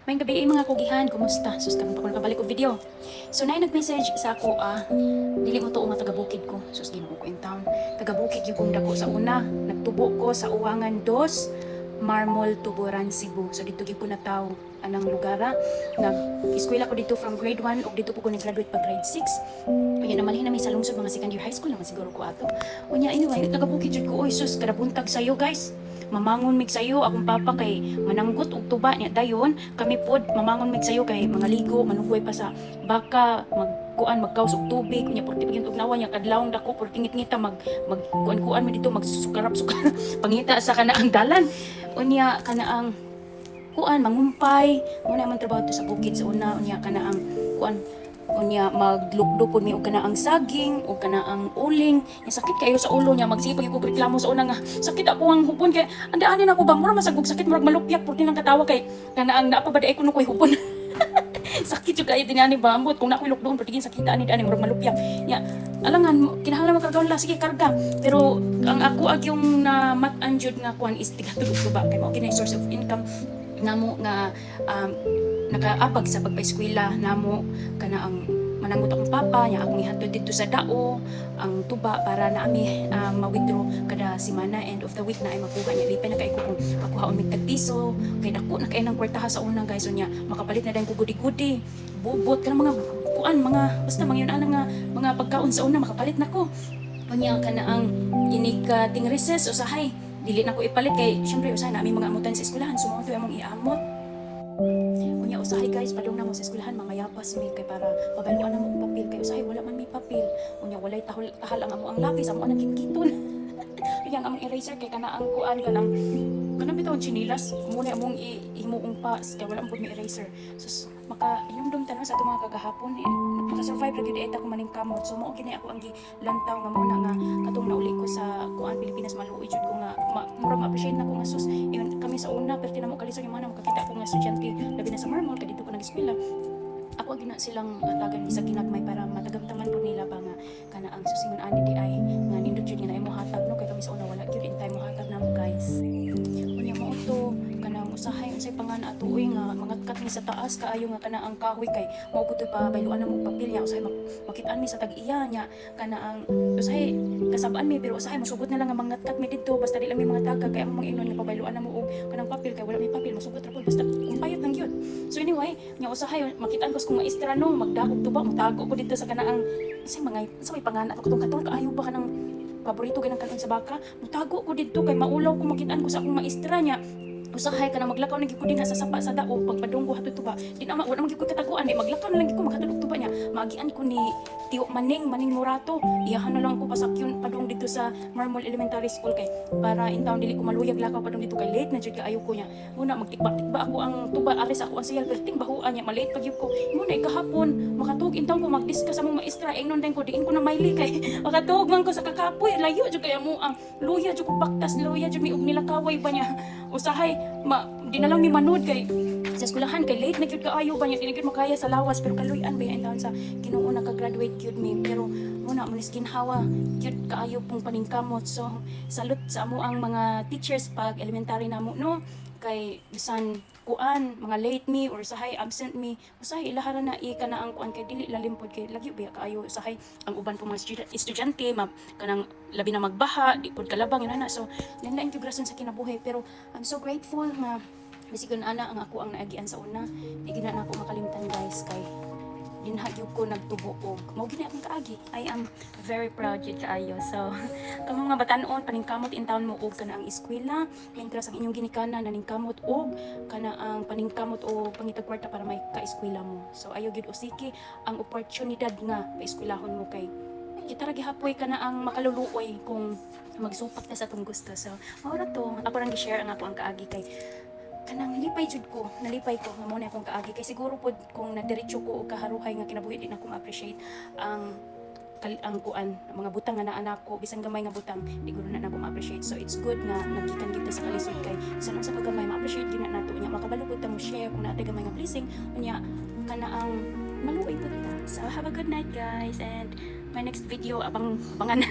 May gabi mga kugihan, kumusta? Sus karon pa ko nakabalik og video. So nay nag-message sa ako dili mo to nga taga-bukid ko. Sus Ginoo ko in town. Taga-bukid gyud kong dako sa una. Nagtubo ko sa Uwangan 2, Marmol, Tuburan, Cebu. So dito gyud ko nataw anang lugara. Nag-eskwela ko dito from grade 1 ug dito po ko nag-graduate pa grade 6. Unya naman hinami sa lungsod mga second year high school naman siguro ko ato. Unya anyway, taga-bukid jud ko. Oy sus kada buntag sayo guys. Mamangon mig sayo akong papa kay mananggot og tuba niya dayon kami pod mamangon mig sayo kay mga ligo manugoy pa sa baka magkaus og tubig unya porti pagin og nawa niya kadlawon dako porti ngit-ngita kuan mi dito magsukarap pangita sa kanaang dalan unya kanaang kuan mangumpay muna man trabaho to sa bukid sa una unya kanaang kuan unya maglukdupon mi og kanaang saging og kanaang uling nya sakit kayo sa ulo niya magsipag ko reklamo sa una nga sakit ako ang hupon kay andaanin ako ba mura masagog sakit murag malupyak porti nang katawa kay kanaang naa pa ba kuno koy hupon sakit jud kayo dinani ba ambot kung nakoy lukdon porti sakita ani dani murag malupyak nya alangan kinahanglan magkargaon la sige karga pero ang ako ag yung na mat-an jud nga kuan is tigatulog ko ba kay mao kinay source of income namo nga nakaapag sa pagpaeskwela namo kana ang manangot akong papa nya akong ihatod dito sa dao ang tuba para na ami ma-withdraw kada semana end of the week na ay makuha niya lipay na kay ko kung makuhaon mig tag piso kay dako na kay nang kwartaha sa una guys unya makapalit na dayon ko gudi-gudi bubot kana mga kuan mga basta mangyon ana nga mga pagkaon sa una makapalit na ko unya kana ang inig ting recess usahay dili na ko ipalit kay syempre usahay na ami mga amutan sa eskwelahan sumo to among iamot. Unya usahay guys padung na mo sa eskwelahan mangayapas mi kay para mabaluan na mo og papel kay usahay wala man mi papel unya walay tahal ang amo ang lapis amo ang kitkiton yang among eraser kay kana ang kuan kanang bitaw chinilas muna among ihimuong pas kay wala man pud mi eraser sus maka inumdum tanan sa atong mga kagahapon maka-survive ra gyud eta ko maning kamot so mao gini ako ang gilantaw nga muna nga katong nauli ko sa kuan Pilipinas maluoy jud ko nga murag ma-appreciate nako nga sus yun kami sa una pero tinamo kalisod yung mana makakita ko nga estudyante labi na sa Marmol kay dito ko nag-eskwela ako gina silang tagan sa kinagmay para matagamtaman po nila ba nga kana ang susingon ani di ay nga nindot jud nga na imo hatag no kay kami sa una wala gyud in time mo hatag namo guys unya mo to kanang usahay unsay pangan ato uy nga mangatkat ni sa taas kaayo nga kana ang kahoy kay mao pud pa bayluan namo papilya usahay makit-an mi sa tag-iya nya kana ang usahay kasabaan mi pero usahay masugot na lang nga mangatkat mi didto basta di lang mi mga taga kay among mga ingnon nga pabayluan namo og kanang papel kay wala mi papel masugot ra pud basta kumpayat lang gyud so anyway nya usahay makit-an ko kung maestra no magdakop tuba mutago ko dito sa kanaang isang mga sa may pangan ato katong kaayo ba kanang paborito ganang kanon sa baka mutago ko dito kay maulaw ko makit-an ko sa akong maestra nya usahay ka na maglakaw na gyud ko din sa sapa sa dao pagpadunggo hatod tuba di na wala man gyud ko kataguan di maglakaw na lang gyud ko makatulog tuba niya maagian ko ni Tio Maning Morato iyahan na lang ko pasakyon padung dito sa Marmol Elementary School kay para in town dili ko maluyag lakaw padung dito kay late na jud kaayo ko niya muna magtikba-tikba ako ang tuba ares ako ang siyal pero bahuan niya malate pag ko muna ikahapon makatug in town ko mag-discuss among maestra ingnon din ko diin ko na maili kay makatug man ko sa kakapoy layo jud kay amo ang luya jud ko baktas luya jud mi og nilakaway ba niya usahay di na lang mi manood kay sa eskwelahan kay late na gyud kaayo ba niya di na gyud makaya sa lawas pero kaluyan ba yan sa Ginoo naka-graduate gyud mi pero muna manis ginhawa gyud kaayo pong paningkamot so salute sa amo ang mga teachers pag elementary namo no kay bisan kuan mga late me or sahay absent me usahay ilahara na kana ang kuan kay dili lalimpod kay lagi ba kaayo usahay ang uban pong mga estudyante kanang labi na magbaha di pud kalabang inana so nila integrasyon sa kinabuhi pero I'm so grateful nga bisigon ana ang ako ang naagian sa una di gina na ako makalimtan guys kay dinhagyog ko nagtubo og mao gini akong kaagi I am very proud jud kaayo so kamo mga batan-on paningkamot in town mo og kana ang eskwela mientras ang inyong ginikana naningkamot og kana ang paningkamot o pangitag kwarta para may ka-eskwela mo so ayo gid usiki ang oportunidad nga paeskwelahon mo kay kita ra gihapoy kana ang makaluluoy kung magsupak ta sa atong gusto so mao ra to ako rang gi-share ang ako ang kaagi kay kanang nalipay ko nga mo na akong kaagi kay siguro pod kung nadiretso ko og kaharuhay nga kinabuhi din ako ma-appreciate ang kuan mga butang nga naa nako bisan gamay nga butang di guro na nako ma-appreciate so it's good nga nagkikan kita sa kalisod kay bisan sa paggamay ma-appreciate gina nato nya makabalo pud ta mo share kung naatay gamay nga blessing unya kana ang maluoy pud ta so have a good night guys and my next video abangan